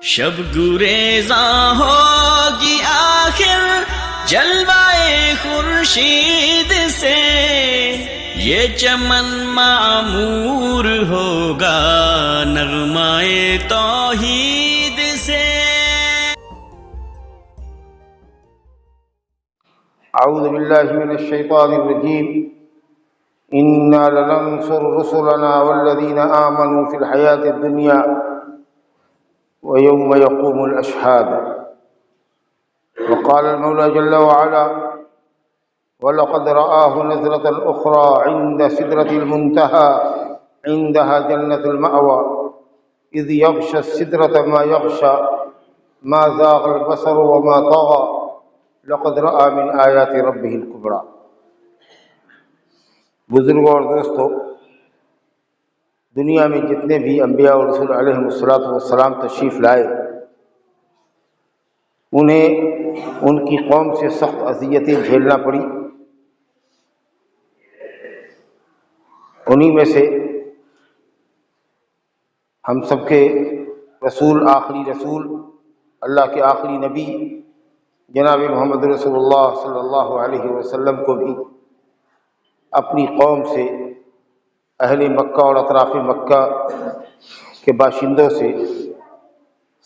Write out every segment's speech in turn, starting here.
شب گریزاں ہوگی آخر جلوائے خورشید سے، یہ چمن معمور ہوگا نغمائے توحید سے۔ اعوذ باللہ من الشیطان الرجیم۔ انا لننصر رسلنا والذین آمنوا فی الحیاة الدنیا ویوم یقوم الاشہاد۔ وقال المولى جل وعلا: وَلَقَدْ رَآهُ نَزْلَةً أُخْرَى عِندَ سِدْرَةِ الْمُنْتَهَى عِندَهَا جَنَّةُ الْمَأْوَى إِذْ يَغْشَى السِّدْرَةَ مَا يَغْشَى مَا زَاغَ الْبَصَرُ وَمَا طَغَى لَقَدْ رَآى مِنْ آيَاتِ رَبِّهِ الْكُبْرَى۔ بزرگوں اور دوستو، دنیا میں جتنے بھی انبیاء اور رسول علیہ السلام تشریف لائے، انہیں ان کی قوم سے سخت اذیتیں جھیلنا پڑی۔ انہی میں سے ہم سب کے رسول، آخری رسول، اللہ کے آخری نبی جناب محمد رسول اللہ صلی اللہ علیہ وسلم کو بھی اپنی قوم سے، اہل مکہ اور اطراف مکہ کے باشندوں سے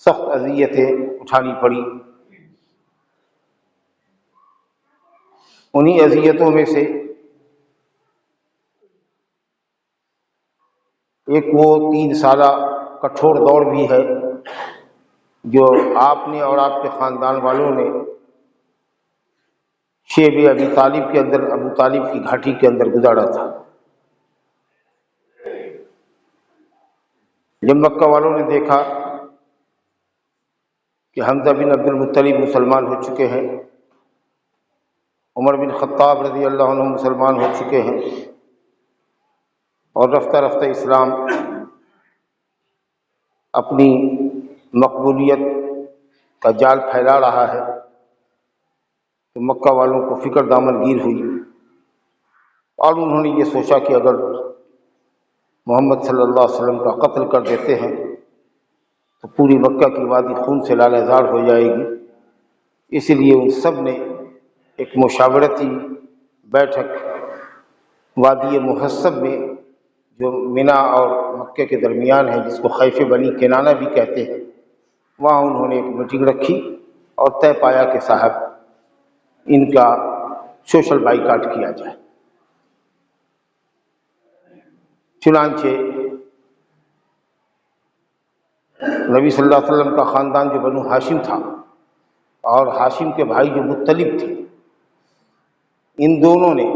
سخت اذیتیں اٹھانی پڑی۔ انہی اذیتوں میں سے ایک وہ 3 سالہ کٹھور دور بھی ہے جو آپ نے اور آپ کے خاندان والوں نے شیب ابی طالب کے اندر، ابو طالب کی گھاٹی کے اندر گزارا تھا۔ جب مکہ والوں نے دیکھا کہ حمزہ بن عبد المطلب مسلمان ہو چکے ہیں، عمر بن خطاب رضی اللہ عنہ مسلمان ہو چکے ہیں، اور رفتہ رفتہ اسلام اپنی مقبولیت کا جال پھیلا رہا ہے، تو مکہ والوں کو فکر دامن گیر ہوئی، اور انہوں نے یہ سوچا کہ اگر محمد صلی اللہ علیہ وسلم کا قتل کر دیتے ہیں تو پوری مکہ کی وادی خون سے لالہزار ہو جائے گی۔ اس لیے ان سب نے ایک مشاورتی بیٹھک وادی محسب میں، جو منا اور مکے کے درمیان ہے، جس کو خیف بنی کنانہ بھی کہتے ہیں، وہاں انہوں نے ایک میٹنگ رکھی اور طے پایا کہ صاحب ان کا سوشل بائیکاٹ کیا جائے۔ چنانچہ نبی صلی اللہ علیہ وسلم کا خاندان جو بنو ہاشم تھا، اور ہاشم کے بھائی جو مطلب تھے، ان دونوں نے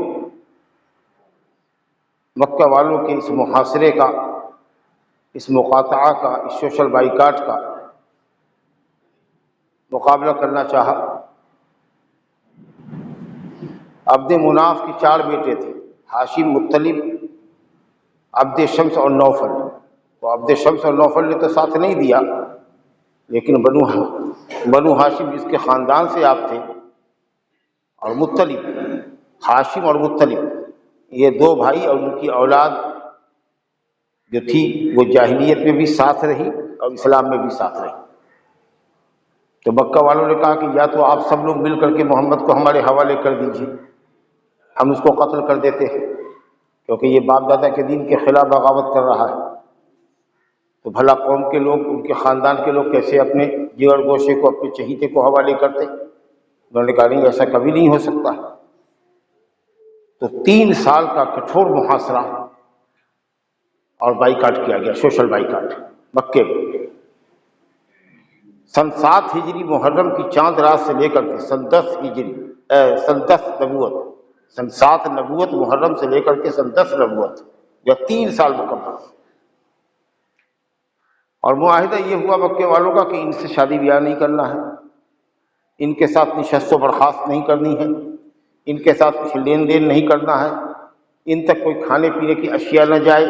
مکہ والوں کے اس محاصرے کا، اس مقاطعہ کا، اس سوشل بائیکاٹ کا مقابلہ کرنا چاہا۔ عبد مناف کے 4 بیٹے تھے، ہاشم، مطلب، عبد شمس اور نوفل۔ تو عبد شمس اور نوفل نے تو ساتھ نہیں دیا، لیکن بنو ہاشم جس کے خاندان سے آپ تھے، اور مطلب، ہاشم اور مطلب، یہ 2 بھائی اور ان کی اولاد جو تھی وہ جاہلیت میں بھی ساتھ رہی اور اسلام میں بھی ساتھ رہی۔ تو مکہ والوں نے کہا کہ یا تو آپ سب لوگ مل کر کے محمد کو ہمارے حوالے کر دیجیے، ہم اس کو قتل کر دیتے ہیں، کیونکہ یہ باپ دادا کے دین کے خلاف بغاوت کر رہا ہے۔ تو بھلا قوم کے لوگ، ان کے خاندان کے لوگ کیسے اپنے جگر گوشے کو، اپنے چہیتے کو حوالے کرتے؟ انہوں نے کہا نہیں، ایسا کبھی نہیں ہو سکتا۔ تو 3 سال کا کٹھور محاصرہ اور بائیکاٹ کیا گیا، سوشل بائیکاٹ مکے میں۔ سن 7 ہجری محرم کی چاند رات سے لے کر کے سن 10 نبوت، سن 7 نبوت محرم سے لے کر کے سن 10 نبوت، یا 3 سال مکمل۔ اور معاہدہ یہ ہوا مکے والوں کا کہ ان سے شادی بیاہ نہیں کرنا ہے، ان کے ساتھ نشست و برخاست نہیں کرنی ہے، ان کے ساتھ کچھ لین دین نہیں کرنا ہے، ان تک کوئی کھانے پینے کی اشیاء نہ جائے۔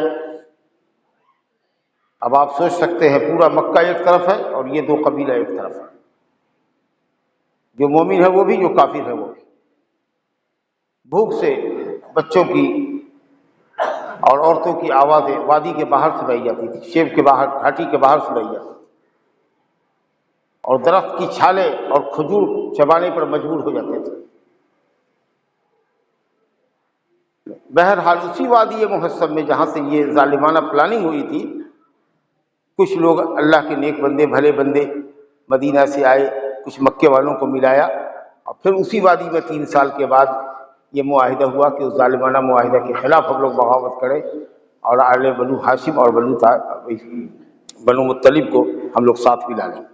اب آپ سوچ سکتے ہیں، پورا مکہ ایک طرف ہے اور یہ 2 قبیلہ ایک طرف ہے، جو مومن ہے وہ بھی، جو کافر ہے وہ بھی۔ بھوک سے بچوں کی اور عورتوں کی آوازیں وادی کے باہر سنائی جاتی تھی، شیب کے باہر، گھاٹی کے باہر سنائی جاتی تھی۔ اور درخت کی چھالیں اور کھجور چبانے پر مجبور ہو جاتے تھے۔ بہرحال اسی وادی محسب میں جہاں سے یہ ظالمانہ پلاننگ ہوئی تھی، کچھ لوگ اللہ کے نیک بندے بھلے بندے مدینہ سے آئے، کچھ مکے والوں کو ملایا، اور پھر اسی وادی میں 3 سال کے بعد یہ معاہدہ ہوا کہ اس ظالمانہ معاہدہ کے خلاف ہم لوگ بغاوت کریں اور آل بنو ہاشم اور بنو مطلب کو ہم لوگ ساتھ ملا لیں۔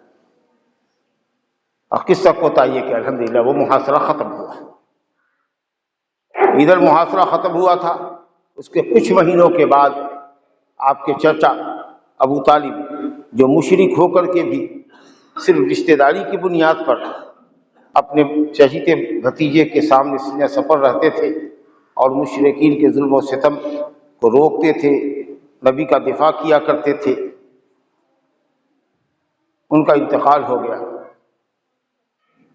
اور قصہ کو یہ کہ الحمدللہ وہ محاصرہ ختم ہوا۔ ادھر محاصرہ ختم ہوا تھا، اس کے کچھ مہینوں کے بعد آپ کے چچا ابو طالب، جو مشرک ہو کر کے بھی صرف رشتہ داری کی بنیاد پر اپنے چچیتے بھتیجے کے سامنے سینہ سپر رہتے تھے اور مشرکین کے ظلم و ستم کو روکتے تھے، نبی کا دفاع کیا کرتے تھے، ان کا انتقال ہو گیا۔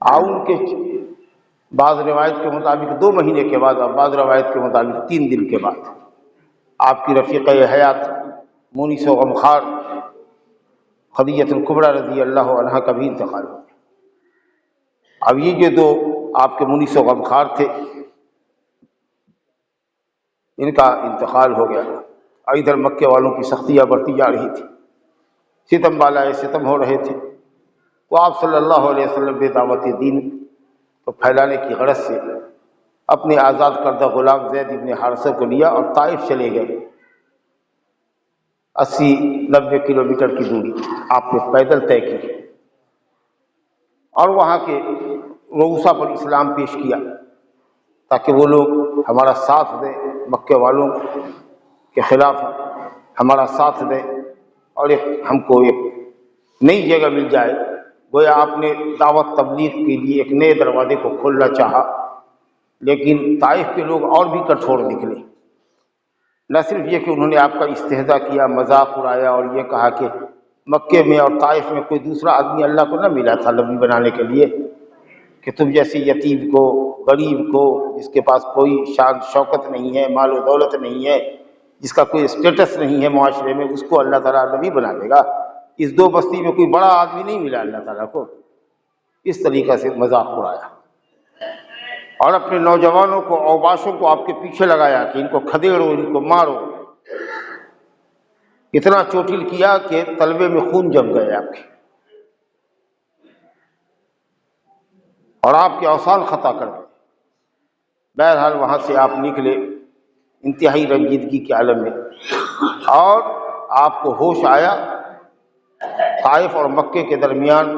ان کے بعض روایت کے مطابق 2 مہینے کے بعد اور بعض روایت کے مطابق 3 دن کے بعد آپ کی رفیقہ حیات مونس و غمخوار خدیجہ الکبریٰ رضی اللہ عنہا کا بھی انتقال ہو گیا۔ اب یہ جو 2 آپ کے مونس و غمخوار تھے، ان کا انتقال ہو گیا، اور ادھر مکے والوں کی سختیاں بڑھتی جا رہی تھی، ستم بالائے ستم ہو رہے تھے۔ تو آپ صلی اللہ علیہ وسلم نے دعوت دین کو پھیلانے کی غرض سے اپنے آزاد کردہ غلام زید بن حارثہ کو لیا اور طائف چلے گئے۔ 80-90 کلومیٹر کی دوری آپ نے پیدل طے کی اور وہاں کے رؤسا پر اسلام پیش کیا تاکہ وہ لوگ ہمارا ساتھ دیں، مکے والوں کے خلاف ہمارا ساتھ دیں اور ہم کو ایک نئی جگہ مل جائے۔ گویا آپ نے دعوت تبلیغ کے لیے ایک نئے دروازے کو کھولنا چاہا، لیکن طائف کے لوگ اور بھی کٹھور نکلے۔ نہ صرف یہ کہ انہوں نے آپ کا استہزاء کیا، مذاق اڑایا اور یہ کہا کہ مکے میں اور طائف میں کوئی دوسرا آدمی اللہ کو نہ ملا تھا نبی بنانے کے لیے کہ تم جیسے یتیم کو، غریب کو، جس کے پاس کوئی شان شوکت نہیں ہے، مال و دولت نہیں ہے، جس کا کوئی اسٹیٹس نہیں ہے معاشرے میں، اس کو اللہ تعالیٰ نبی بنا دے گا۔ اس 2 بستی میں کوئی بڑا آدمی نہیں ملا اللہ تعالیٰ کو۔ اس طریقہ سے مذاق اڑایا اور اپنے نوجوانوں کو، اوباشوں کو آپ کے پیچھے لگایا کہ ان کو کھدیڑو، ان کو مارو۔ اتنا چوٹل کیا کہ تلوے میں خون جم گئے آپ کے، اور آپ کے اوصال خطا کر گئے۔ بہرحال وہاں سے آپ نکلے انتہائی رنجیدگی کے عالم میں، اور آپ کو ہوش آیا طائف اور مکے کے درمیان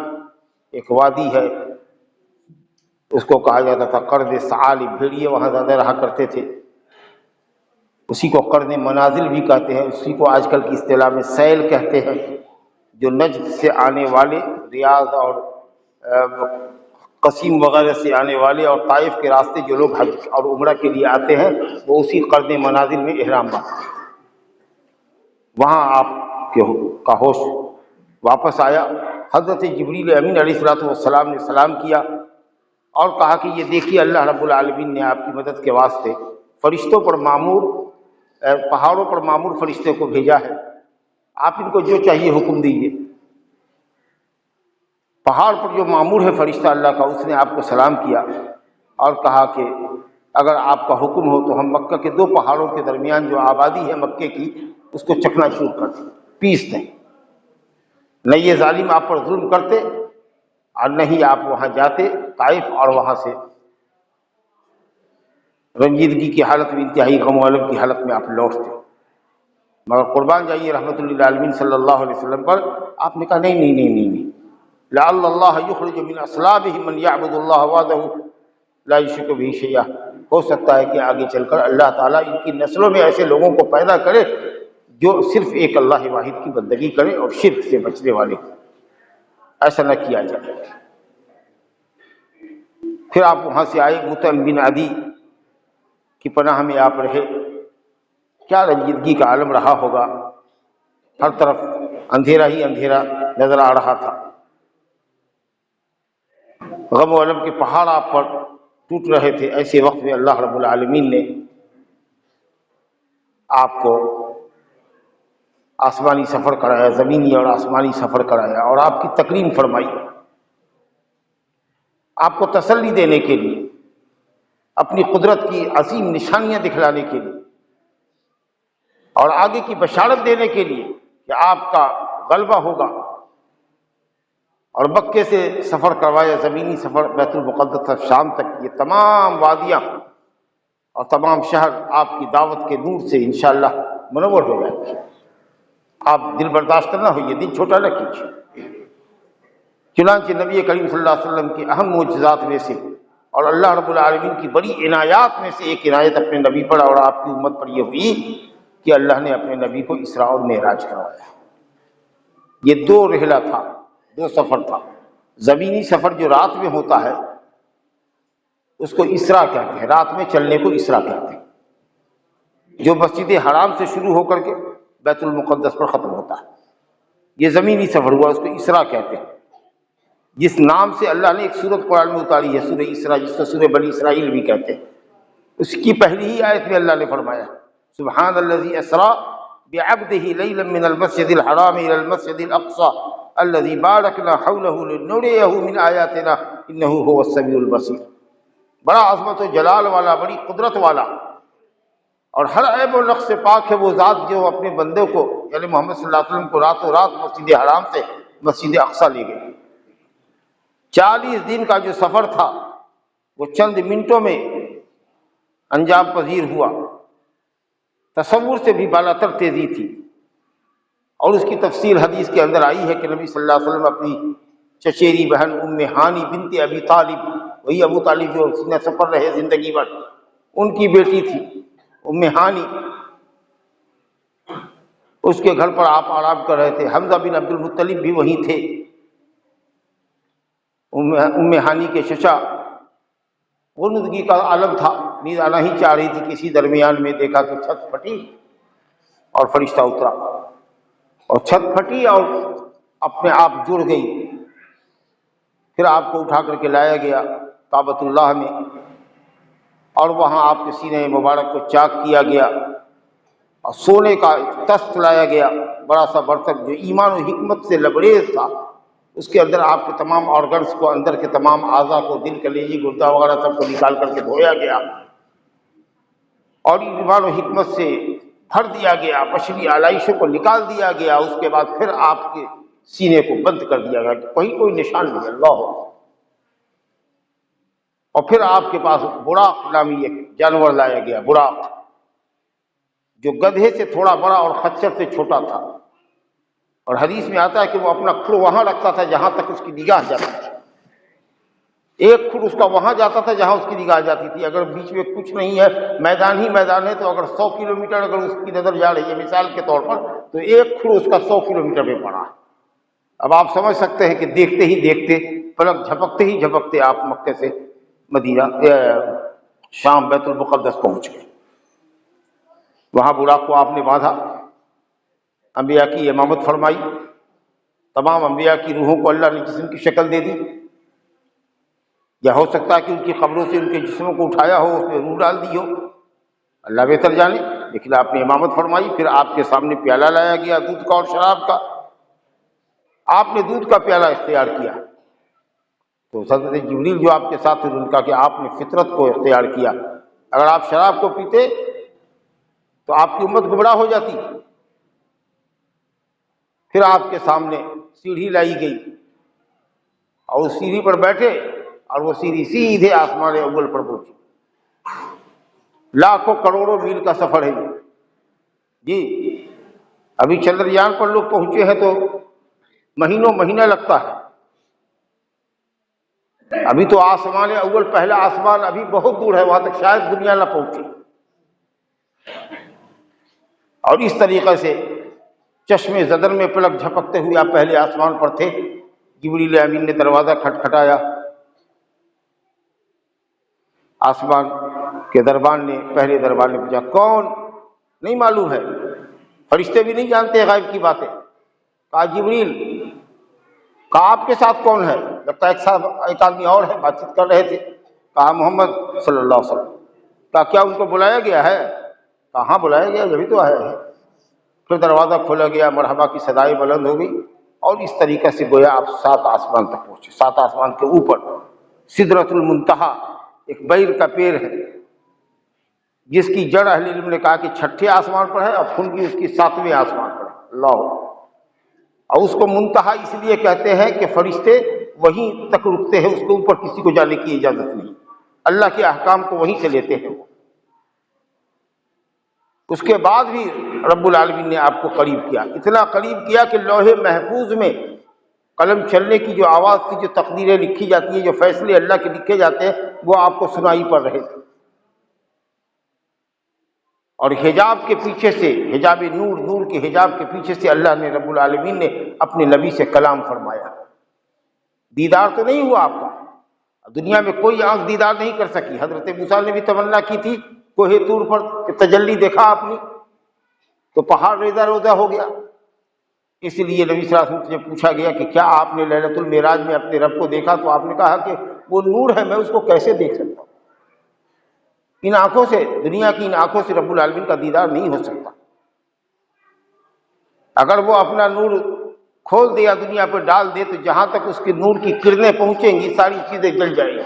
ایک وادی ہے، اس کو کہا جاتا تھا قرن ثعالب، بھیڑیے وہاں زیادہ رہا کرتے تھے، اسی کو قرن منازل بھی کہتے ہیں، اسی کو آج کل کی اصطلاح میں سیل کہتے ہیں۔ جو نجد سے آنے والے، ریاض اور قصیم وغیرہ سے آنے والے اور طائف کے راستے جو لوگ حج اور عمرہ کے لیے آتے ہیں، وہ اسی قرن منازل میں احرام باندھتے ہیں۔ وہاں آپ کا ہوش واپس آیا۔ حضرت جبریل امین علیہ السلام نے سلام کیا اور کہا کہ یہ دیکھیے اللہ رب العالمین نے آپ کی مدد کے واسطے فرشتوں پر معمور، پہاڑوں پر معمور فرشتے کو بھیجا ہے، آپ ان کو جو چاہیے حکم دیجیے۔ پہاڑ پر جو معمور ہے فرشتہ اللہ کا، اس نے آپ کو سلام کیا اور کہا کہ اگر آپ کا حکم ہو تو ہم مکہ کے 2 پہاڑوں کے درمیان جو آبادی ہے مکے کی، اس کو چکنا چور کر دیں، پیس دیں۔ نہ یہ ظالم آپ پر ظلم کرتے اور نہ ہی آپ وہاں جاتے طائف اور وہاں سے رنجیدگی کی حالت میں، انتہائی غم و الم کی حالت میں آپ لوٹتے۔ مگر قربان جائیے رحمت للعالمین صلی اللہ علیہ وسلم پر، آپ نے کہا نہیں، لعل اللہ یخرج من اصلابہم من یعبد اللہ وحدہ لا یشرک بہ شیئا۔ ہو سکتا ہے کہ آگے چل کر اللہ تعالیٰ ان کی نسلوں میں ایسے لوگوں کو پیدا کرے جو صرف ایک اللہ واحد کی بندگی کریں اور شرک سے بچنے والے، ایسا نہ کیا جائے۔ پھر آپ وہاں سے آئے، مطعم بن عدی کی پناہ میں آپ رہے۔ کیا رنجیدگی کا عالم رہا ہوگا، ہر طرف اندھیرا ہی اندھیرا نظر آ رہا تھا، غم و الم کے پہاڑ آپ پر ٹوٹ رہے تھے۔ ایسے وقت میں اللہ رب العالمین نے آپ کو آسمانی سفر کرایا، زمینی اور آسمانی سفر کرایا اور آپ کی تکریم فرمائی۔ آپ کو تسلی دینے کے لیے، اپنی قدرت کی عظیم نشانیاں دکھلانے کے لیے اور آگے کی بشارت دینے کے لیے کہ آپ کا غلبہ ہوگا، اور مکے سے سفر کروایا، زمینی سفر بیت المقدس سے شام تک، یہ تمام وادیاں اور تمام شہر آپ کی دعوت کے نور سے انشاءاللہ منور ہو جائیں گے۔ آپ دل برداشت نہ ہوئیے، دل چھوٹا نہ کیجیے۔ چنانچہ نبی کریم صلی اللہ علیہ وسلم کے اہم معجزات میں سے اور اللہ رب العالمین کی بڑی عنایات میں سے ایک عنایت اپنے نبی پر اور آپ کی امت پر یہ ہوئی کہ اللہ نے اپنے نبی کو اسراء اور معراج کروایا۔ یہ دو رحلہ تھا، دو سفر تھا۔ زمینی سفر جو رات میں ہوتا ہے اس کو اسراء کہتے ہیں، رات میں چلنے کو اسراء کہتے ہیں، جو مسجد حرام سے شروع ہو کر کے بیت المقدس پر ختم ہوتا ہے، یہ زمینی سفر ہوا، اس کو اسراء کہتے ہیں، جس نام سے اللہ نے ایک سورت قرآن میں اتاری ہے، سورہ اسراء، جس کو سورہ بنی اسرائیل بھی کہتے ہیں۔ اس کی پہلی ہی آیت میں اللہ نے فرمایا سبحان الذی اسریٰ بعبدہ لیلا من المسجد الحرام الی المسجد الاقصی الذی بارکنا حولہ لنریہ من آیاتنا انہ هو السمیع البصیر۔ بڑا عظمت و جلال والا، بڑی قدرت والا اور ہر عیب و نقص سے پاک ہے وہ ذات جو اپنے بندے کو یعنی محمد صلی اللہ علیہ وسلم کو راتوں رات مسجد حرام سے مسجد اقصی لے گئے۔ 40 دن کا جو سفر تھا وہ چند منٹوں میں انجام پذیر ہوا، تصور سے بھی بالاتر تیزی تھی، اور اس کی تفصیل حدیث کے اندر آئی ہے کہ نبی صلی اللہ علیہ وسلم اپنی چچیری بہن ام ہانی بنت ابی طالب، وہی ابو طالب جو سینہ سفر رہے زندگی بھر، ان کی بیٹی تھی ام ہانی، اس کے گھر پر آپ آرام کر رہے تھے۔ حمزہ بن عبد المطلب بھی وہیں تھے۔ ام ہانی کے چچا غنودگی کا عالم تھا، نیند آنا ہی چاہ رہی تھی، کسی درمیان میں دیکھا کہ چھت پھٹی اور فرشتہ اترا، اور چھت پھٹی اور اپنے آپ جڑ گئی۔ پھر آپ کو اٹھا کر کے لایا گیا کعبۃ اللہ میں، اور وہاں آپ کے سینے مبارک کو چاک کیا گیا، اور سونے کا تخت لایا گیا، بڑا سا برتن جو ایمان و حکمت سے لبریز تھا، اس کے اندر آپ کے تمام آرگنز کو، اندر کے تمام اعضاء کو، دل کلیجی گردہ وغیرہ سب کو نکال کر کے دھویا گیا، اور ایمان و حکمت سے بھر دیا گیا، بشری آلائشوں کو نکال دیا گیا۔ اس کے بعد پھر آپ کے سینے کو بند کر دیا گیا کہ کہیں کوئی نشان نہیں، اللہ ہو۔ اور پھر آپ کے پاس براق نامی ایک جانور لایا گیا، براق، جو گدھے سے تھوڑا بڑا اور خچر سے چھوٹا تھا، اور حدیث میں آتا ہے کہ وہ اپنا کھر وہاں رکھتا تھا جہاں تک اس کی نگاہ جاتی تھی، ایک کھر اس کا وہاں جاتا تھا جہاں اس کی نگاہ جاتی تھی۔ اگر بیچ میں کچھ نہیں ہے، میدان ہی میدان ہے، تو اگر 100 کلومیٹر اگر اس کی نظر جا رہی ہے مثال کے طور پر، تو ایک کھر اس کا 100 کلومیٹر میں پڑا۔ اب آپ سمجھ سکتے ہیں کہ دیکھتے ہی دیکھتے، پلک جھپکتے ہی جھپکتے آپ مکے سے مدینہ شام بیت المقدس پہنچ گئے۔ وہاں براق کو آپ نے باندھا، انبیاء کی امامت فرمائی، تمام انبیاء کی روحوں کو اللہ نے جسم کی شکل دے دی، یا ہو سکتا ہے کہ ان کی قبروں سے ان کے جسموں کو اٹھایا ہو، اس میں روح ڈال دی ہو، اللہ بہتر جانے، لیکن آپ نے امامت فرمائی۔ پھر آپ کے سامنے پیالہ لایا گیا دودھ کا اور شراب کا، آپ نے دودھ کا پیالہ اختیار کیا، تو حضرت جبریل جو آپ کے ساتھ تھے ان کا کہ آپ نے فطرت کو اختیار کیا، اگر آپ شراب کو پیتے تو آپ کی امت گمراہ ہو جاتی۔ پھر آپ کے سامنے سیڑھی لائی گئی، اور اس سیڑھی پر بیٹھے، اور وہ سیڑھی سیدھے آسمان اول پر پہنچی۔ لاکھوں کروڑوں میل کا سفر ہے یہ جی۔ ابھی چندریان پر لوگ پہنچے ہیں تو مہینوں مہینہ لگتا ہے، ابھی تو آسمان اول، پہلا آسمان ابھی بہت دور ہے، وہاں تک شاید دنیا نہ پہنچے۔ اور اس طریقے سے چشم زدر میں پلک جھپکتے ہوئے آپ پہلے آسمان پر تھے۔ جبریل امین نے دروازہ کھٹکھٹایا، آسمان کے دربان نے، پہلے دربان نے پوچھا کون؟ نہیں معلوم ہے، فرشتے بھی نہیں جانتے غیب کی باتیں۔ کہا جبریل۔ کہا آپ کے ساتھ کون ہے؟ لگتا ہے ایک آدمی اور ہے، بات چیت کر رہے تھے۔ کہا محمد صلی اللہ علیہ وسلم۔ کہا کیا ان کو بلایا گیا ہے؟ کہا ہاں بلایا گیا، جبھی تو آیا ہے۔ پھر دروازہ کھولا گیا، مرحبا کی صدائیں بلند ہو گئی، اور اس طریقے سے گویا آپ 7 آسمان تک پہنچے، 7 آسمان کے اوپر۔ سدرۃ المنتہا ایک بیر کا پیڑ ہے جس کی جڑ اہل علم نے کہا کہ 6 آسمان پر ہے اور پھنگی اس کی 7ویں آسمان پر ہے۔ اللہ، اور اس کو منتہا اس لیے کہتے ہیں کہ فرشتے وہیں تک رکتے ہیں، اس کے اوپر کسی کو جانے کی اجازت نہیں، اللہ کے احکام کو وہیں سے لیتے ہیں وہ۔ اس کے بعد بھی رب العالمین نے آپ کو قریب کیا، اتنا قریب کیا کہ لوح محفوظ میں قلم چلنے کی جو آواز تھی، جو تقدیریں لکھی جاتی ہیں، جو فیصلے اللہ کے لکھے جاتے ہیں، وہ آپ کو سنائی پڑ رہے تھے۔ اور حجاب کے پیچھے سے، حجاب نور، نور کے حجاب کے پیچھے سے اللہ نے رب العالمین نے اپنے نبی سے کلام فرمایا۔ دیدار تو نہیں ہوا آپ کا، دنیا میں کوئی آنکھ دیدار نہیں کر سکی۔ حضرت موسیٰ نے بھی تمنا کی تھی کوہ طور پر کہ تجلی دیکھا آپ نے تو پہاڑ ریزہ روزہ ہو گیا۔ اس لیے نبی صلی اللہ علیہ وسلم سے پوچھا گیا کہ کیا آپ نے لیلۃ المعراج میں اپنے رب کو دیکھا؟ تو آپ نے کہا کہ وہ نور ہے، میں اس کو کیسے دیکھ سکتا ہوں؟ ان آنکھوں سے، دنیا کی ان آنکھوں سے رب العالمین کا دیدار نہیں ہو سکتا۔ اگر وہ اپنا نور کھول دے یا دنیا پہ ڈال دے تو جہاں تک اس کے نور کی کرنیں پہنچیں گی ساری چیزیں جل جائیں گی۔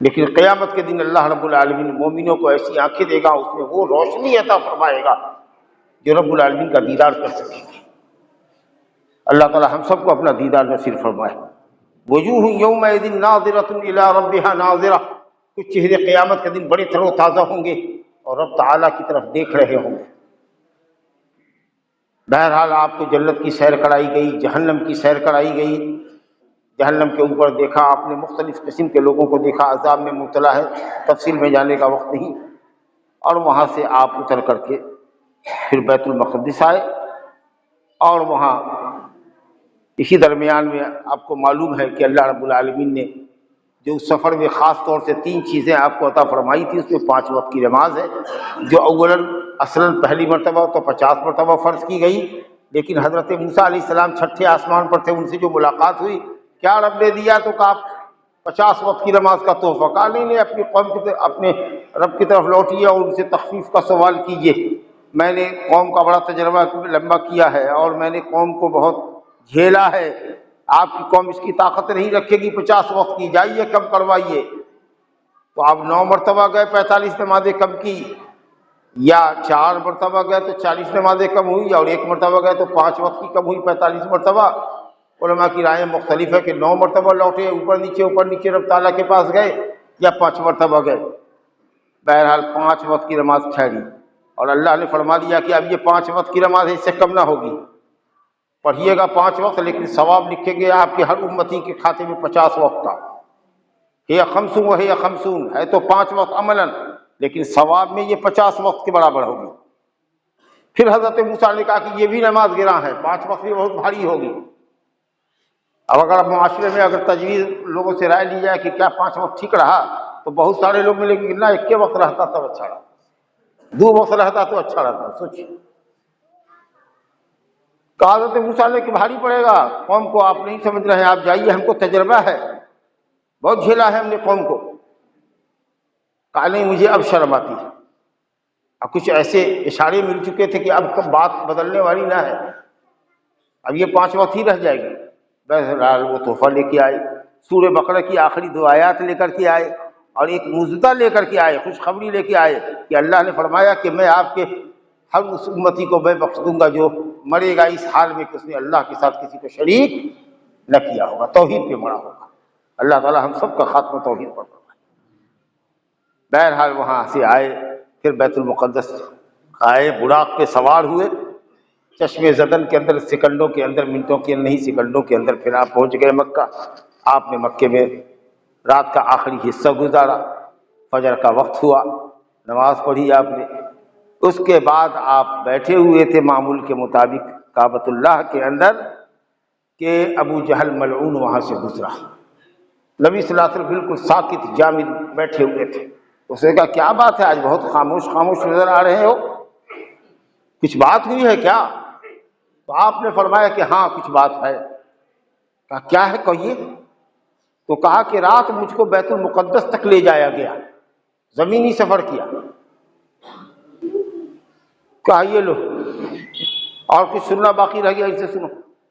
لیکن قیامت کے دن اللہ رب العالمین مومنوں کو ایسی آنکھیں دے گا، اس میں وہ روشنی عطا فرمائے گا جو رب العالمین کا دیدار کر سکیں گے۔ اللہ تعالی ہم سب کو اپنا دیدار نصیب فرمائے۔ وجوہ یومئذ ناظرۃ الی ربها ناظرہ، کچھ چہرے قیامت کے دن بڑے تر و تازہ ہوں گے اور رب تعالیٰ کی طرف دیکھ رہے ہوں گے۔ بہرحال آپ کو جنت کی سیر کرائی گئی، جہنم کی سیر کرائی گئی۔ جہنم کے اوپر دیکھا آپ نے، مختلف قسم کے لوگوں کو دیکھا، عذاب میں مبتلا ہے، تفصیل میں جانے کا وقت نہیں۔ اور وہاں سے آپ اتر کر کے پھر بیت المقدس آئے، اور وہاں اسی درمیان میں آپ کو معلوم ہے کہ اللہ رب العالمین نے جو اس سفر میں خاص طور سے 3 چیزیں آپ کو عطا فرمائی تھی، اس میں 5 وقت کی نماز ہے، جو اصلاً پہلی مرتبہ تو 50 مرتبہ فرض کی گئی، لیکن حضرت موسیٰ علیہ السلام 6 آسمان پر تھے، ان سے جو ملاقات ہوئی، کیا رب نے دیا؟ تو کہا 50 وقت کی نماز کا تحفہ۔ کہا نہیں، اپنی قوم کی طرف، اپنے رب کی طرف لوٹیے اور ان سے تخفیف کا سوال کیجیے۔ میں نے قوم کا بڑا تجربہ لمبا کیا ہے اور میں نے قوم کو بہت جھیلا ہے، آپ کی قوم اس کی طاقت نہیں رکھے گی 50 وقت کی، جائیے کم کروائیے۔ تو آپ 9 مرتبہ گئے 45 نمازیں کم کی، یا 4 مرتبہ گئے تو 40 نمازیں کم ہوئی، اور 1 مرتبہ گئے تو 5 وقت کی کم ہوئی 45 مرتبہ۔ علماء کی رائے مختلف ہے کہ 9 مرتبہ لوٹے، اوپر نیچے رب تعالیٰ کے پاس گئے، یا 5 مرتبہ گئے۔ بہرحال 5 وقت کی نماز ٹھہری، اور اللہ نے فرما دیا کہ اب یہ 5 وقت کی نماز اس سے کم نہ ہوگی، پڑھیے گا 5 وقت، لیکن ثواب لکھیں گے آپ کے ہر امتی کے کھاتے میں 50 وقت کا۔ یہ خمسون و یہ خمسون ہے تو 5 وقت عملاً، لیکن ثواب میں یہ 50 وقت کے برابر ہوگی۔ پھر حضرت موسیٰ نے کہا کہ یہ بھی نماز گراں ہے، 5 وقت بھی بہت بھاری ہوگی۔ اب اگر معاشرے میں اگر تجویز لوگوں سے رائے لی جائے کہ کیا 5 وقت ٹھیک رہا، تو بہت سارے لوگ ملیں گے کہ نہ، 1 وقت رہتا تو اچھا رہتا، 2 وقت رہتا تو اچھا رہتا۔ سوچیے، کہا حضرت موسیٰ نے کہ بھاری پڑے گا، قوم کو آپ نہیں سمجھ رہے ہیں، آپ جائیے، ہم کو تجربہ ہے، بہت جھیلا ہے ہم نے قوم کو۔ کہا نہیں، مجھے اب شرم آتی ہے۔ اب کچھ ایسے اشارے مل چکے تھے کہ اب بات بدلنے والی نہ ہے، اب یہ 5 وقت ہی رہ جائے گی۔ بہرحال وہ تحفہ لے کے آئے، سورہ بقرہ کی آخری 2 آیات لے کر کے آئے، اور ایک معجزہ لے کر کے آئے، خوشخبری لے کے آئے کہ اللہ نے فرمایا کہ میں آپ کے ہر اس امتی کو میں بخش دوں گا جو مرے گا اس حال میں کہ اس نے اللہ کے ساتھ کسی کو شریک نہ کیا ہوگا، توحید پہ مرا ہوگا۔ اللہ تعالی ہم سب کا خاتمہ توحید پر فرمائے۔ بہرحال وہاں سے آئے، پھر بیت المقدس آئے، براق پہ سوار ہوئے، چشم زدن کے اندر، سیکنڈوں کے اندر، منٹوں کے نہیں، سیکنڈوں کے اندر پھر آپ پہنچ گئے مکہ۔ آپ نے مکے میں رات کا آخری حصہ گزارا، فجر کا وقت ہوا، نماز پڑھی آپ نے۔ اس کے بعد آپ بیٹھے ہوئے تھے معمول کے مطابق کعبۃ اللہ کے اندر کہ ابو جہل ملعون وہاں سے گزرا۔ نبی صلی اللہ علیہ وسلم بالکل ساکت جامد بیٹھے ہوئے تھے۔ اس نے کہا کیا بات ہے، آج بہت خاموش نظر آ رہے ہو، کچھ بات ہوئی ہے کیا؟ تو آپ نے فرمایا کہ ہاں کچھ بات ہے۔ کہا کیا ہے، کہیے۔ تو کہا کہ رات مجھ کو بیت المقدس تک لے جایا گیا، زمینی سفر کیا۔ کہا یہ لو، اور کچھ سننا باقی رہ گیا، اسے سنو۔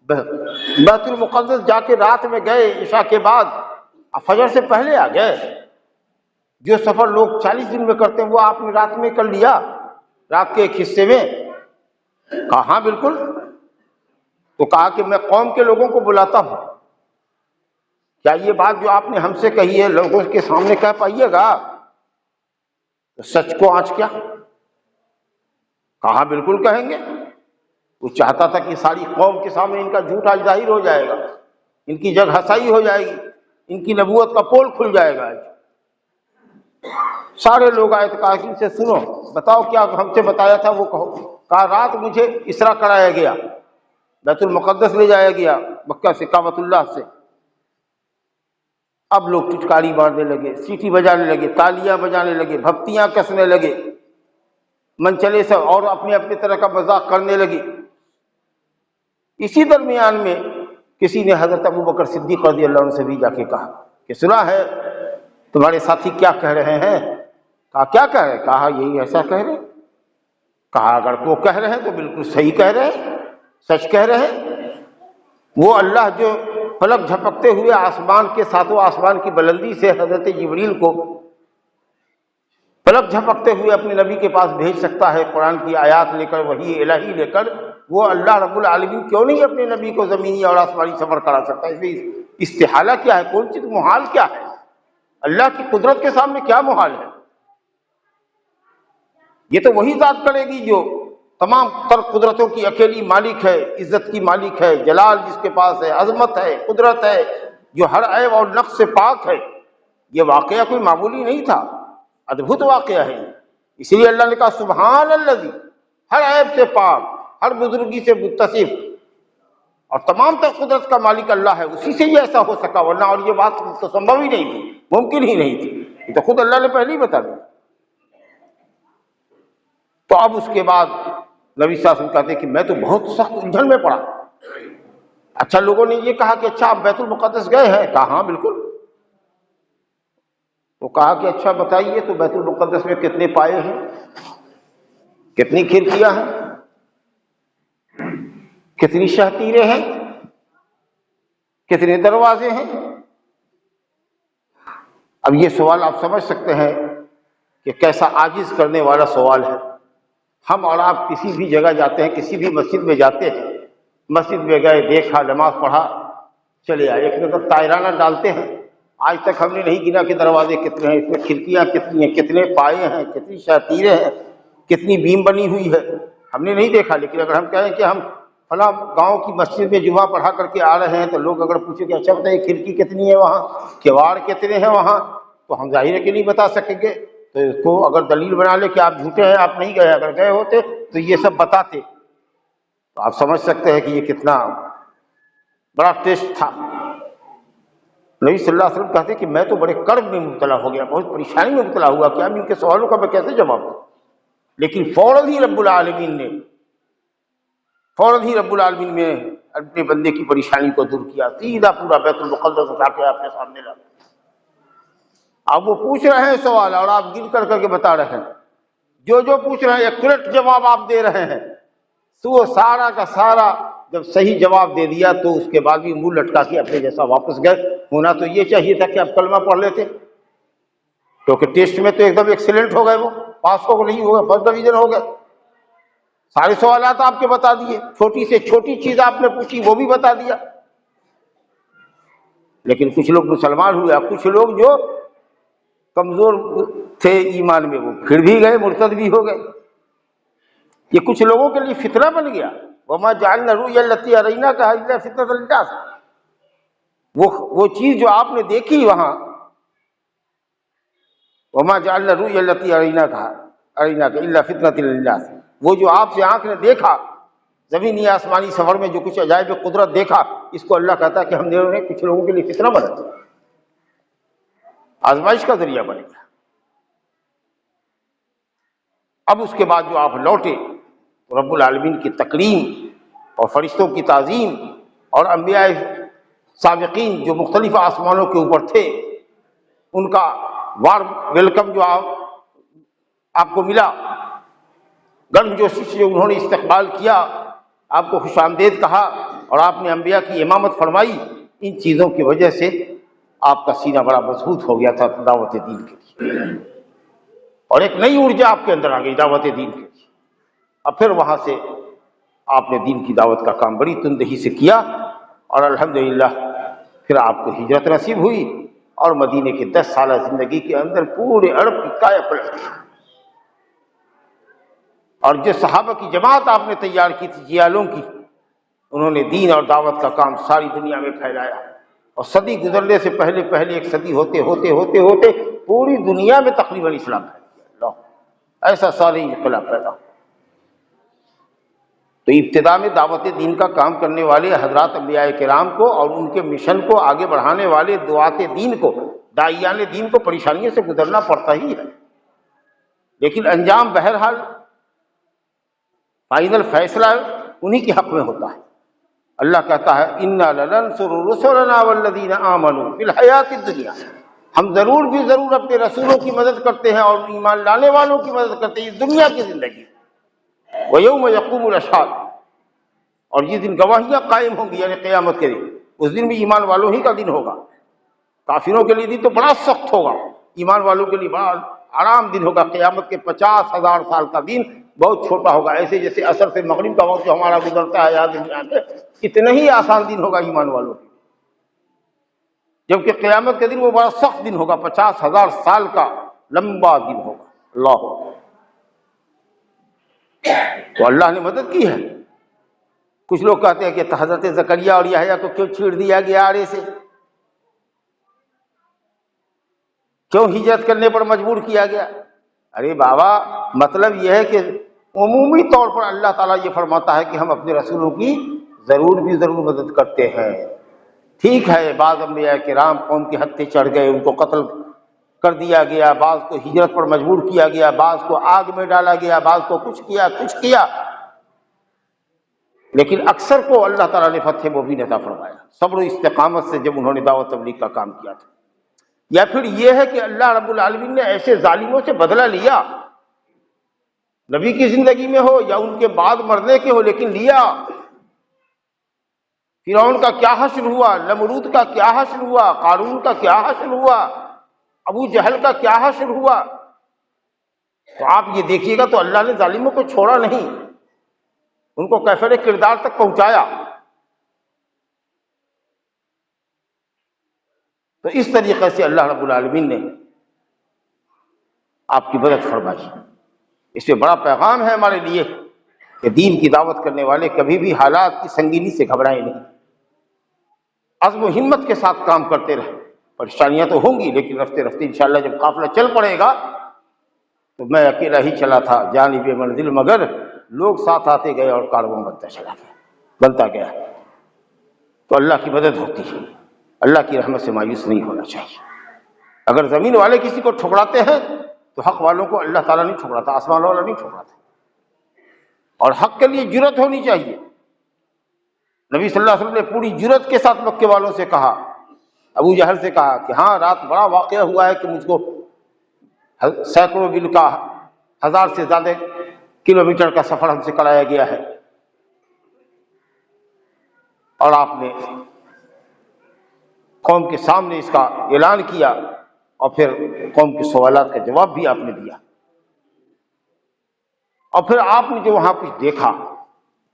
بیت المقدس جا کے رات میں گئے، عشاء کے بعد اب فجر سے پہلے آ گئے. جو سفر لوگ 40 دن میں کرتے ہیں وہ آپ نے رات میں کر لیا, رات کے ایک حصے میں. کہا ہاں بالکل. تو کہا کہ میں قوم کے لوگوں کو بلاتا ہوں, کیا یہ بات جو آپ نے ہم سے کہی ہے لوگوں کے سامنے کہہ پائیے گا؟ تو سچ کو آنچ کیا؟ کہا بالکل کہیں گے. وہ چاہتا تھا کہ ساری قوم کے سامنے ان کا جھوٹ آج ظاہر ہو جائے گا, ان کی جگ ہسائی ہو جائے گی, ان کی نبوت کا پول کھل جائے گا. سارے لوگ آئے تو کہا کہ ان سے سنو, بتاؤ کیا ہم سے بتایا تھا وہ کہو. کہا رات مجھے اسرا کرایا گیا, بیت المقدس لے جایا گیا مکہ سے, کعبۃ اللہ سے. اب لوگ ٹٹکاری مارنے لگے, سیٹی بجانے لگے, تالیاں بجانے لگے, بھپتیاں کسنے لگے, منچلے سے اور اپنے اپنے طرح کا مذاق کرنے لگے. اسی درمیان میں کسی نے حضرت ابوبکر صدیق رضی اللہ عنہ سے بھی جا کے کہا کہ سنا ہے تمہارے ساتھی کیا کہہ رہے ہیں؟ کہا کیا کہہ رہے ہیں؟ کہا یہی ایسا کہہ رہے ہیں. کہا اگر وہ کہہ رہے ہیں تو بالکل صحیح کہہ رہے ہیں, سچ کہہ رہے ہیں. وہ اللہ جو پلک جھپکتے ہوئے آسمان کے ساتوں آسمان کی بلندی سے حضرت جبریل کو پلک جھپکتے ہوئے اپنے نبی کے پاس بھیج سکتا ہے قرآن کی آیات لے کر, وحی الہی لے کر, وہ اللہ رب العالمین کیوں نہیں اپنے نبی کو زمینی اور آسمانی سفر کرا سکتا؟ اس میں استحالہ کیا ہے؟ کون چیز محال کیا ہے؟ اللہ کی قدرت کے سامنے کیا محال ہے؟ یہ تو وہی ذات کرے گی جو تمام تر قدرتوں کی اکیلی مالک ہے, عزت کی مالک ہے, جلال جس کے پاس ہے, عظمت ہے, قدرت ہے, جو ہر عیب اور نقص سے پاک ہے. یہ واقعہ کوئی معمولی نہیں تھا, ادبھت واقعہ ہے. اس لیے اللہ نے کہا سبحان الذی, ہر عیب سے پاک, ہر بزرگی سے متصف, اور تمام تر قدرت کا مالک اللہ ہے. اسی سے یہ ایسا ہو سکا, ورنہ اور یہ بات تو سمبھو ہی نہیں تھی, ممکن ہی نہیں تھی. یہ تو خود اللہ نے پہلے ہی بتا دیا. تو اب اس کے بعد نبی صلی اللہ علیہ وسلم کہتے کہ میں تو بہت سخت الجھن میں پڑا. اچھا لوگوں نے یہ کہا کہ اچھا آپ بیت المقدس گئے ہیں؟ کہا ہاں بالکل. تو کہا کہ اچھا بتائیے تو بیت المقدس میں کتنے پائے ہیں, کتنی کھڑکیاں ہیں, کتنی شہتیریں ہیں, کتنے دروازے ہیں؟ اب یہ سوال آپ سمجھ سکتے ہیں کہ کیسا عاجز کرنے والا سوال ہے. ہم اور آپ کسی بھی جگہ جاتے ہیں, کسی بھی مسجد میں جاتے ہیں, مسجد میں گئے, دیکھا, نماز پڑھا, چلے آئے, ایک نظر طائرانہ ڈالتے ہیں. آج تک ہم نے نہیں گنا کہ دروازے کتنے ہیں, اس میں کھڑکیاں کتنی ہیں, کتنے پائے ہیں, کتنی شہتیریں ہیں, کتنی بیم بنی ہوئی ہے, ہم نے نہیں دیکھا. لیکن اگر ہم کہیں کہ ہم فلاں گاؤں کی مسجد میں جمعہ پڑھا کر کے آ رہے ہیں, تو لوگ اگر پوچھیں کہ اچھا بتائیے کھڑکی کتنی ہے وہاں, کیواڑ کتنے ہیں وہاں, تو ہم ظاہر ہے کہ نہیں بتا سکیں گے. تو اس کو اگر دلیل بنا لے کہ آپ جھوٹے ہیں, آپ نہیں گئے, اگر گئے ہوتے تو یہ سب بتاتے. تو آپ سمجھ سکتے ہیں کہ یہ کتنا بڑا ٹیسٹ تھا. نبی صلی اللہ علیہ وسلم کہتے کہ میں تو بڑے کرب میں مبتلا ہو گیا, بہت پریشانی میں مبتلا ہوا, کیا ان کے سوالوں کا میں کیسے جواب دوں. لیکن فوراً ہی رب العالمین نے اپنے بندے کی پریشانی کو دور کیا. سیدھا پورا بیت المقدس اٹھا کے آپ کے سامنے لا. اب وہ پوچھ رہے ہیں سوال اور آپ گن کر کے بتا رہے ہیں, جو پوچھ رہے ہیں ایکوریٹ جواب آپ دے رہے ہیں. تو وہ سارا کا سارا جب صحیح جواب دے دیا تو اس کے بعد بھی منہ لٹکا کے اپنے جیسا واپس گئے. ہونا تو یہ چاہیے تھا کہ آپ کلمہ پڑھ لیتے, کیونکہ ٹیسٹ میں تو ایک دم ایکسیلنٹ ہو گئے, وہ پاس ہو نہیں ہو گئے, فرسٹ ڈویژن ہو گئے. سارے سوالات آپ کے بتا دیے, چھوٹی سے چھوٹی چیز آپ نے پوچھی وہ بھی بتا دیا. لیکن کچھ لوگ مسلمان ہوئے, کچھ لوگ جو کمزور تھے ایمان میں, وہ پھر بھی گئے, مرتد بھی ہو گئے. یہ کچھ لوگوں کے لیے فتنہ بن گیا. وما جعلنا الرؤيا التي اريناك الا فتنة للناس, وہ چیز جو آپ نے دیکھی وہاں, وما جعلنا الرؤيا التي اريناك الا فتنة للناس, وہ جو آپ سے آنکھ نے دیکھا زمینی آسمانی سفر میں جو کچھ عجائب قدرت دیکھا, اس کو اللہ کہتا ہے کہ ہم نے انہیں کچھ لوگوں کے لیے فتنہ بنا دیا, آزمائش کا ذریعہ بنے گا. اب اس کے بعد جو آپ لوٹے تو رب العالمین کی تکریم اور فرشتوں کی تعظیم اور انبیاء سابقین جو مختلف آسمانوں کے اوپر تھے, ان کا وارم ویلکم جو آپ کو ملا, گرم جوشی سے انہوں نے استقبال کیا, آپ کو خوش آمدید کہا, اور آپ نے انبیاء کی امامت فرمائی. ان چیزوں کی وجہ سے آپ کا سینہ بڑا مضبوط ہو گیا تھا دعوت دین کے لیے، اور ایک نئی ارجا آپ کے اندر آ گئی دعوت دین کے لیے۔ اب پھر وہاں سے آپ نے دین کی دعوت کا کام بڑی تندہی سے کیا، اور الحمدللہ پھر آپ کو ہجرت نصیب ہوئی، اور مدینے کے 10 سالہ زندگی کے اندر پورے عرب کی کایا پلٹ گئی۔ اور جو صحابہ کی جماعت آپ نے تیار کی تھی جیالوں کی، انہوں نے دین اور دعوت کا کام ساری دنیا میں پھیلایا، اور صدی گزرنے سے پہلے ایک صدی ہوتے ہوتے پوری دنیا میں تقریباً اسلام پھیل گیا۔ اللہ، ایسا سارے انقلاب پیدا ہوا۔ تو ابتدا میں دعوت دین کا کام کرنے والے حضرات انبیاء کرام کو اور ان کے مشن کو آگے بڑھانے والے دعات دین کو، داعیان دین کو پریشانیوں سے گزرنا پڑتا ہی ہے، لیکن انجام بہرحال فائنل فیصلہ انہی کے حق میں ہوتا ہے۔ اللہ کہتا ہے اِنَّا لَنَنصُرُ رُسُلَنَا وَالَّذِينَ آمَنُوا فِي الْحَيَاةِ الدُّنْيَا، ہم ضرور اپنے رسولوں کی مدد کرتے ہیں اور ایمان لانے والوں کی مدد کرتے ہیں اس دنیا کی زندگی۔ وَيَوْمَ يَقُومُ الْأَشْهَادُ، اور جس دن گواہیاں قائم ہوں گی، یعنی قیامت کے دن، اس دن بھی ایمان والوں ہی کا دن ہوگا۔ کافروں کے لیے دن تو بڑا سخت ہوگا، ایمان والوں کے لیے بڑا آرام دن ہوگا۔ قیامت کے 50,000 سال کا دن بہت چھوٹا ہوگا، ایسے جیسے عصر سے مغرب کا وقت جو ہمارا گزرتا ہے یاد دنیا میں، اتنا ہی آسان دن ہوگا ایمان والوں کے، جبکہ قیامت کے دن وہ بڑا سخت دن ہوگا، 50,000 سال کا لمبا دن ہوگا۔ اللہ اکبر۔ تو اللہ نے مدد کی ہے۔ کچھ لوگ کہتے ہیں کہ حضرت زکریا اور یحییٰ کو کیوں چھیڑ دیا گیا آڑے سے، کیوں ہجرت کرنے پر مجبور کیا گیا؟ ارے بابا، مطلب یہ ہے کہ عمومی طور پر اللہ تعالیٰ یہ فرماتا ہے کہ ہم اپنے رسولوں کی ضرور مدد کرتے ہیں۔ ٹھیک ہے، بعض انبیاء کرام قوم کے ہتھے چڑھ گئے، ان کو قتل کر دیا گیا، بعض کو ہجرت پر مجبور کیا گیا، بعض کو آگ میں ڈالا گیا، بعض کو کچھ کیا، لیکن اکثر کو اللہ تعالیٰ نے فتح مبین عطا فرمایا، صبر و استقامت سے جب انہوں نے دعوت تبلیغ کا کام کیا تھا۔ یا پھر یہ ہے کہ اللہ رب العالمین نے ایسے ظالموں سے بدلہ لیا، نبی کی زندگی میں ہو یا ان کے بعد مرنے کے ہو، لیکن لیا۔ فرعون کا کیا حشر ہوا، نمرود کا کیا حشر ہوا، قارون کا کیا حشر ہوا، ابو جہل کا کیا حشر ہوا۔ تو آپ یہ دیکھیے گا تو اللہ نے ظالموں کو چھوڑا نہیں، ان کو کیفر کردار تک پہنچایا۔ تو اس طریقے سے اللہ رب العالمین نے آپ کی مدد فرمائی۔ اس میں بڑا پیغام ہے ہمارے لیے کہ دین کی دعوت کرنے والے کبھی بھی حالات کی سنگینی سے گھبرائیں نہیں، عزم و ہمت کے ساتھ کام کرتے رہیں۔ پریشانیاں تو ہوں گی، لیکن رفتے رفتے انشاءاللہ جب قافلہ چل پڑے گا، تو میں اکیلا ہی چلا تھا جانب منزل، مگر لوگ ساتھ آتے گئے اور کارواں بنتا گیا۔ تو اللہ کی مدد ہوتی ہے، اللہ کی رحمت سے مایوس نہیں ہونا چاہیے۔ اگر زمین والے کسی کو ٹھکراتے ہیں تو حق والوں کو اللہ تعالیٰ نہیں ٹھکراتا، آسمان والا نہیں ٹھکراتا، اور حق کے لیے جرأت ہونی چاہیے۔ نبی صلی اللہ علیہ وسلم نے پوری جرأت کے ساتھ مکے والوں سے کہا، ابو جہل سے کہا کہ ہاں رات بڑا واقعہ ہوا ہے کہ مجھ کو سینکڑوں میل کا، 1000 سے زیادہ کلومیٹر کا سفر ہم سے کرایا گیا ہے، اور آپ نے قوم کے سامنے اس کا اعلان کیا، اور پھر قوم کے سوالات کا جواب بھی آپ نے دیا، اور پھر آپ نے جو وہاں کچھ دیکھا،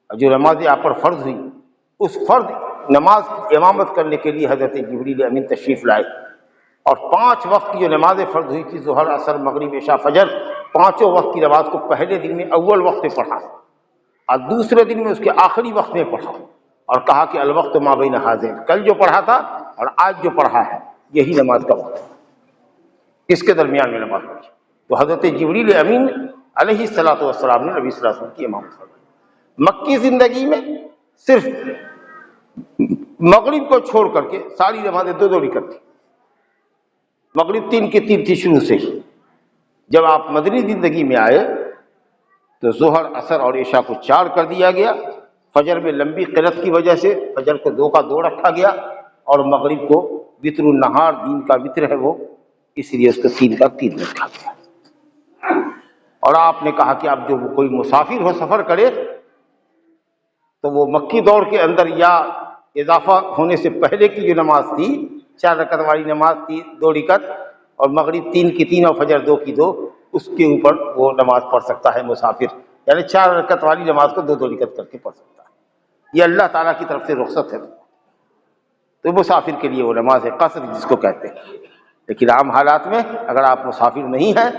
جو نماز آپ پر فرض ہوئی، اس فرض نماز کی امامت کرنے کے لیے حضرت جبریل امین تشریف لائے، اور 5 وقت کی جو نماز فرض ہوئی تھی، ظہر، عصر، مغرب، عشاء، فجر، 5 وقت کی نماز کو پہلے دن میں اول وقت میں پڑھا، اور دوسرے دن میں اس کے آخری وقت میں پڑھا، اور کہا کہ الوقت ما بین ہذین، کل جو پڑھا تھا اور آج جو پڑھا ہے یہی نماز کا وقت ہے، اس کے درمیان میں نماز پڑھی۔ تو حضرت جبریل امین علیہ الصلوۃ والسلام نے نبی صلی اللہ علیہ وسلم کی امامت فرمائی۔ مکی زندگی میں صرف مغرب کو چھوڑ کر کے ساری نمازیں 2 رکعت تھی، مغرب 3 کی 3 تھی شروع سے ہی۔ جب آپ مدنی زندگی میں آئے تو ظہر، عصر اور عشاء کو 4 کر دیا گیا، فجر میں لمبی قرت کی وجہ سے فجر کو 2 کا 2 رکھا گیا، اور مغرب کو وتر النہار، دین کا وتر ہے وہ، اس لیے اس کو 3 کا 3 رکھا گیا۔ اور آپ نے کہا کہ اب جو کوئی مسافر ہو، سفر کرے، تو وہ مکی دور کے اندر یا اضافہ ہونے سے پہلے کی جو نماز تھی 4 رکعت والی نماز 2 رکعت، اور مغرب 3 کی 3 اور فجر 2 کی 2، اس کے اوپر وہ نماز پڑھ سکتا ہے مسافر، یعنی 4 رکعت والی نماز کو 2 رکعت کر کے پڑھ سکتا ہے۔ یہ اللہ تعالیٰ کی طرف سے رخصت ہے، تو مسافر کے لیے وہ نماز ہے قصر جس کو کہتے ہیں۔ لیکن عام حالات میں اگر آپ مسافر نہیں ہیں،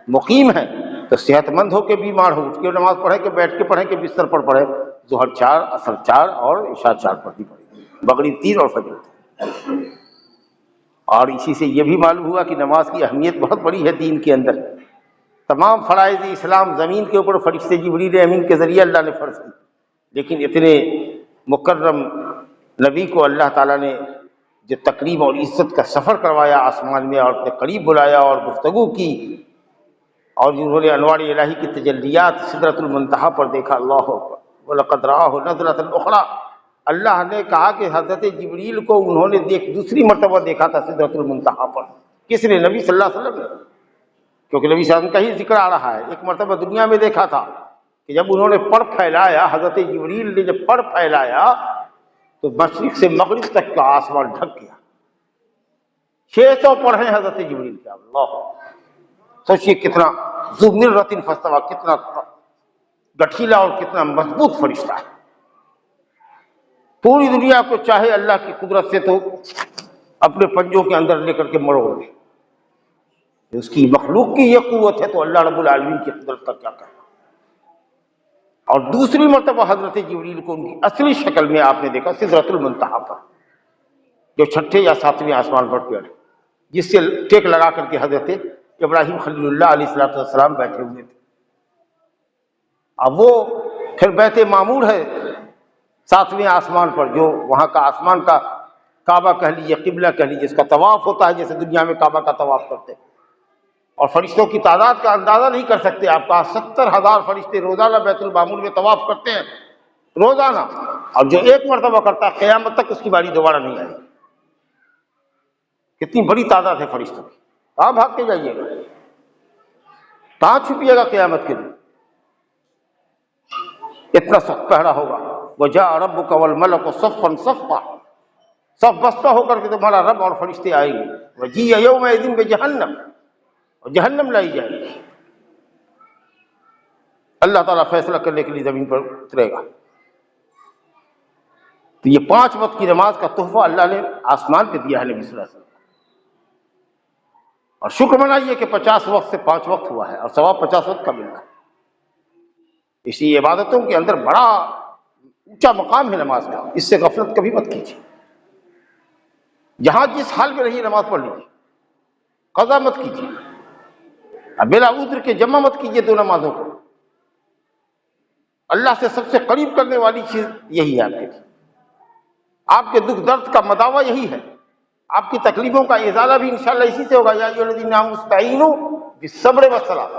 مقیم ہیں، تو صحت مند ہو کے بیمار ہو، اٹھ کے نماز پڑھیں کہ بیٹھ کے پڑھیں کہ بستر پر پڑھیں، ظہر 4، عصر 4 اور عشاء 4 پڑھنی پڑے گی، مغرب 3 اور فجر 3۔ اور اسی سے یہ بھی معلوم ہوا کہ نماز کی اہمیت بہت بڑی ہے دین کے اندر۔ تمام فرائض اسلام زمین کے اوپر فرشتے جبریل امین کے ذریعے اللہ نے فرض کی، لیکن اتنے مکرم نبی کو اللہ تعالیٰ نے جو تکریم اور عزت کا سفر کروایا آسمان میں، اور اپنے قریب بلایا اور گفتگو کی، اور جنہوں نے انوار الہی کی تجلیات سدرۃ المنتہا پر دیکھا، اللہ اکبر، وَلَقَدْ رَآهُ نَظْرَةً أُخْرَىٰ، اللہ نے کہا کہ حضرت جبریل کو انہوں نے دوسری مرتبہ دیکھا تھا سدرۃ المنتہا پر۔ کس نے؟ نبی صلی اللہ علیہ وسلم نے، کیونکہ نبی صلی اللہ علیہ وسلم کا ہی ذکر آ رہا ہے۔ ایک مرتبہ دنیا میں دیکھا تھا کہ جب انہوں نے پر پھیلایا، حضرت جبریل نے جب پر پھیلایا تو مشرق سے مغرب تک کا آسمان ڈھک گیا۔ 600 پر ہیں حضرت جبریل کا، اللہ، سوچئے کتنا ذو مرۃ فاستویٰ، کتنا گٹھیلا اور کتنا مضبوط فرشتہ ہے۔ پوری دنیا کو چاہے اللہ کی قدرت سے تو اپنے پنجوں کے اندر لے کر کے مروڑ دے، اس کی مخلوق کی یہ قوت ہے تو اللہ رب العالمین کی قدرت کا کیا کہنا۔ اور دوسری مرتبہ حضرت جبریل کو ان کی اصلی شکل میں آپ نے دیکھا سدرۃ المنتہا پر، جو 6 یا 7ویں آسمان پر پیڑ، جس سے ٹیک لگا کر کے حضرت ابراہیم خلیل اللہ علیہ السلام بیٹھے ہوئے تھے۔ اب وہ پھر بیت معمور ہے 7ویں آسمان پر، جو وہاں کا آسمان کا کعبہ کہہ لیجیے، قبلہ کہہ لیجیے، جس کا طواف ہوتا ہے جیسے دنیا میں کعبہ کا طواف کرتے ہیں، اور فرشتوں کی تعداد کا اندازہ نہیں کر سکتے آپ کا۔ 70,000 فرشتے روزانہ بیت المعمور میں طواف کرتے ہیں، روزانہ، اور جو ایک مرتبہ کرتا ہے قیامت تک اس کی باری دوبارہ نہیں آئی۔ کتنی بڑی تعداد ہے فرشتوں کی، کہاں بھاگ کے جائیے گا، کہاں چھپیے گا قیامت کے دن، اتنا سخت پہرا ہوگا۔ وَجَاءَ رَبُّكَ وَالْمَلَكُ صَفًّا صَفًّا، صف بستہ ہو کر کے تمہارا رب اور فرشتے آئیں گے۔ وَجِيءَ يَوْمَئِذٍ بِجَهَنَّمَ، اور جہنم لائی جائے گی۔ اللہ تعالیٰ فیصلہ کرنے کے لیے زمین پر اترے گا۔ تو یہ 5 وقت کی نماز کا تحفہ اللہ نے آسمان پہ دیا ہے نبی صلی اللہ علیہ وسلم، اور شکر منائیے کہ 50 وقت سے 5 وقت ہوا ہے، اور ثواب 50 وقت کا مل رہا ہے۔ اسی عبادتوں کے اندر بڑا اونچا مقام ہے نماز کا، اس سے غفلت کبھی مت کیجیے۔ جہاں جس حال میں رہیے نماز پڑھ لیجیے، قضا مت کیجیے، بلا عذر کے جمع مت کیجیے 2 نمازوں کو۔ اللہ سے سب سے قریب کرنے والی چیز یہی ہے آپ کے لیے، آپ کے دکھ درد کا مداوع یہی ہے، آپ کی تکلیفوں کا ازالہ بھی انشاءاللہ اسی سے ہوگا۔ یا ایھا الذین آمنوا استعینوا بالصبر والصلاۃ،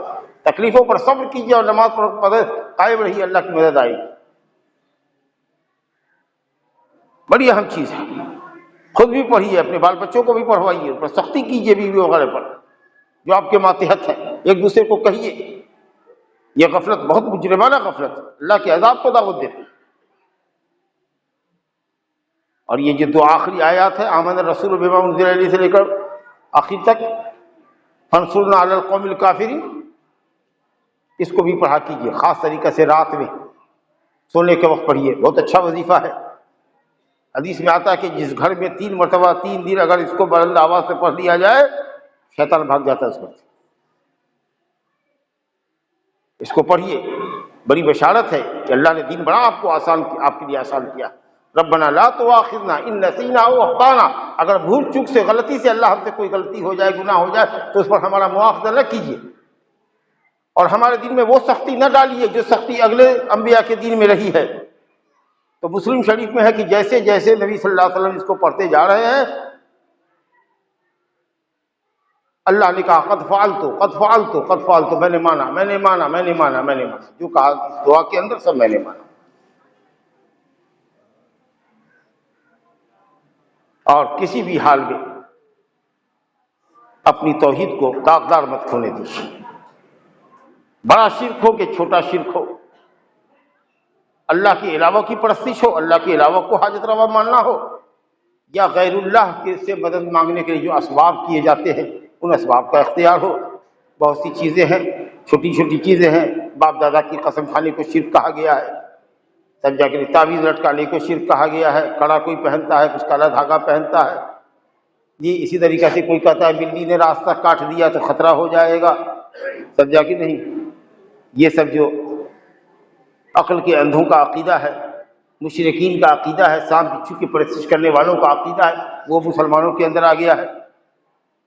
تکلیفوں پر صبر کیجیے اور نماز پر قائم رہیے، اللہ کی مدد آئے گی۔ بڑی اہم چیز ہے، خود بھی پڑھیے، اپنے بال بچوں کو بھی پڑھوائیے، پر سختی کیجیے بیوی وغیرہ پر جو آپ کے ماتحت ہے، ایک دوسرے کو کہیے۔ یہ غفلت بہت مجرمانہ غفلت، اللہ کے عذاب کو دعوت دیتی۔ اور یہ جو 2 آخری آیات ہے، آمن الرسول بما انزل الیہ سے لے کر آخر تک، فانصرنا علی القوم الکافرین، اس کو بھی پڑھا کیجیے، خاص طریقے سے رات میں سونے کے وقت پڑھیے، بہت اچھا وظیفہ ہے۔ حدیث میں آتا ہے کہ جس گھر میں 3 مرتبہ 3 دن اگر اس کو بلند آواز سے پڑھ لیا جائے، شیطان بھاگ جاتا ہے اس وقت۔ اس کو پڑھیے، بڑی بشارت ہے کہ اللہ نے دین بڑا آپ کو آسان کیا، آپ کے لیے آسان کیا۔ ربنا لا تؤاخذنا ان نسینا او اخطانا، اگر بھول چوک سے غلطی سے اللہ ہم سے کوئی غلطی ہو جائے، گناہ ہو جائے، تو اس پر ہمارا مواخذہ نہ کیجیے، اور ہمارے دین میں وہ سختی نہ ڈالیے جو سختی اگلے انبیاء کے دین میں رہی ہے۔ تو مسلم شریف میں ہے کہ جیسے جیسے نبی صلی اللہ علیہ وسلم اس کو پڑھتے جا رہے ہیں، اللہ نے کہا قد فعلت قد فعلت قد فعلت، میں نے مانا میں نے مانا میں نے مانا میں نے مانا، جو کہا اس دعا کے اندر سب میں نے مانا۔ اور کسی بھی حال میں اپنی توحید کو داغدار مت کھونے دیجیے، بڑا شرک ہو کہ چھوٹا شرک ہو، اللہ کے علاوہ کی پرستش ہو، اللہ کے علاوہ کو حاجت روا ماننا ہو، یا غیر اللہ کے سے مدد مانگنے کے لیے جو اسباب کیے جاتے ہیں ان اسباب کا اختیار ہو۔ بہت سی چیزیں ہیں، چھوٹی چھوٹی چیزیں ہیں، باپ دادا کی قسم کھانے کو شرک کہا گیا ہے، سمجھا کہ تعویذ لٹکانے کو شرک کہا گیا ہے، کڑا کوئی پہنتا ہے، کچھ کالا دھاگا پہنتا ہے، جی اسی طریقے سے کوئی کہتا ہے بلی نے راستہ کاٹ دیا تو خطرہ ہو جائے گا، سمجھا کہ نہیں۔ یہ سب جو عقل کے اندھوں کا عقیدہ ہے، مشرکین کا عقیدہ ہے، سانپ بچھو کی پرستش کرنے والوں کا عقیدہ ہے، وہ مسلمانوں کے اندر آ گیا ہے۔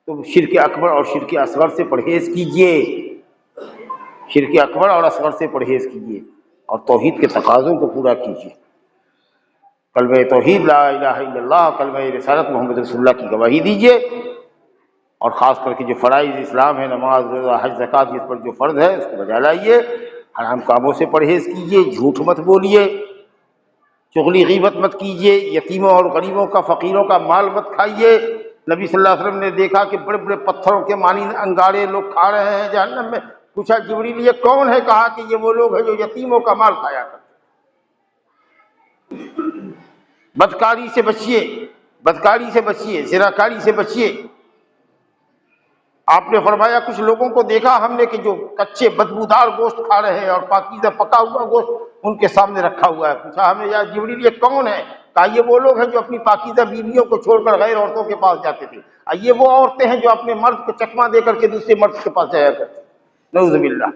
تو شرک اکبر اور شرک اصغر سے پرہیز کیجیے، شرک اکبر اور اصغر سے پرہیز کیجیے اور توحید کے تقاضوں کو پورا کیجیے۔ کلمہ توحید لا الہ الا اللہ، کلمہ رسالت محمد رسول اللہ کی گواہی دیجیے، اور خاص کر کے جو فرائض اسلام ہے، نماز، روزہ، حج، زکوٰۃ، اس پر جو فرض ہے اس کو بجا لائیے، حرام کاموں سے پرہیز کیجیے، جھوٹ مت بولیے، چغلی غیبت مت کیجیے، یتیموں اور غریبوں کا، فقیروں کا مال مت کھائیے۔ نبی صلی اللہ علیہ وسلم نے دیکھا کہ بڑے بڑے پتھروں کے مانند انگارے لوگ کھا رہے ہیں جہنم میں، پوچھا جبریل یہ کون ہے؟ کہا کہ یہ وہ لوگ ہیں جو یتیموں کا مال کھایا کرتے۔ بدکاری سے بچیے، بدکاری سے بچیے، زناکاری سے بچیے۔ آپ نے فرمایا کچھ لوگوں کو دیکھا ہم نے کہ جو کچے بدبودار گوشت کھا رہے ہیں اور پاکیزہ پکا ہوا گوشت ان کے سامنے رکھا ہوا ہے۔ پوچھا ہمیں یا جبریل یہ کون ہے؟ کہا یہ وہ لوگ ہیں جو اپنی پاکیزہ بیویوں کو چھوڑ کر غیر عورتوں کے پاس جاتے تھے، یہ وہ عورتیں ہیں جو اپنے مرد کو چکما دے کر کے دوسرے مرد کے پاس جایا کرتے تھے، نعوذ باللہ۔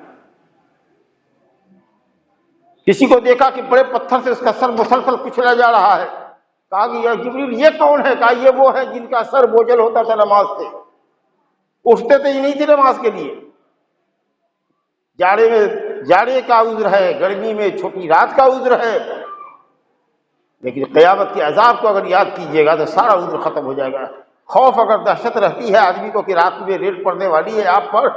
کسی کو دیکھا کہ بڑے پتھر سے اس کا سر مسلسل کچلا جا رہا ہے، کہا کہ یا جبریل یہ کون ہے؟ کہا یہ وہ ہے جن کا سر بوجھل ہوتا تھا نماز سے، اٹھتے تو ہی نہیں تھے نماز کے لیے۔ جاڑے میں جاڑے کا عذر ہے، گرمی میں چھوٹی رات کا عذر ہے، لیکن قیامت کے عذاب کو اگر یاد کیجیے گا تو سارا عذر ختم ہو جائے گا۔ خوف اگر دہشت رہتی ہے آدمی کو کہ رات میں ریل پڑنے والی ہے آپ پر،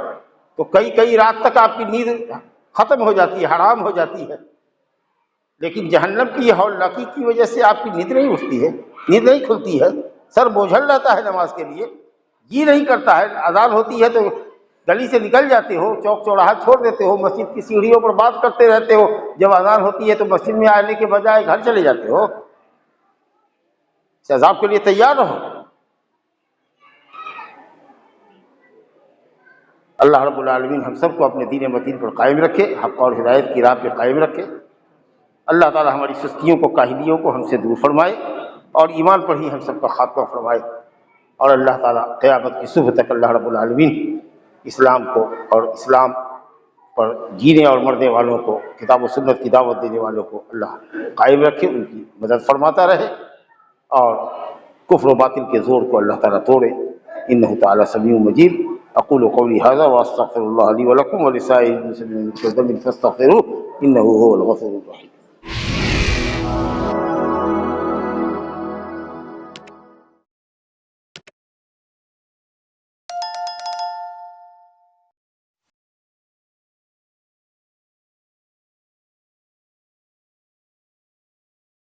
تو کئی رات تک آپ کی نیند ختم ہو جاتی ہے، حرام ہو جاتی ہے۔ لیکن جہنم کی یہ ہولناکی کی وجہ سے آپ کی نیند نہیں اٹھتی ہے، نیند نہیں کھلتی ہے، سر بوجھل رہتا ہے نماز کے لیے، جی نہیں کرتا ہے۔ اذان ہوتی ہے تو گلی سے نکل جاتے ہو، چوک چوراہا چھوڑ دیتے ہو، مسجد کی سیڑھیوں پر بات کرتے رہتے ہو، جب اذان ہوتی ہے تو مسجد میں آنے کے بجائے گھر چلے جاتے ہو۔ اس عذاب کے لیے تیار رہو۔ اللہ رب العالمین ہم سب کو اپنے دین متین پر قائم رکھے، حق اور ہدایت کی راہ پہ قائم رکھے۔ اللہ تعالی ہماری سستیوں کو، کاہلیوں کو ہم سے دور فرمائے اور ایمان پر ہی ہم سب کا خاتمہ فرمائے، اور اللہ تعالیٰ قیامت کی صبح تک اللہ رب العالمین اسلام کو اور اسلام پر جینے اور مرنے والوں کو، کتاب و سنت کی دعوت دینے والوں کو اللہ قائم رکھے، ان کی مدد فرماتا رہے، اور کفر و باطل کے زور کو اللہ تعالیٰ توڑے۔ انہ تعالیٰ سمیع مجیب۔ اقول قولی ھذا واستغفر اللہ لی ولکم ولسائر المسلمین من کل ذنب فاستغفروہ انہ ھو الغفور الرحیم۔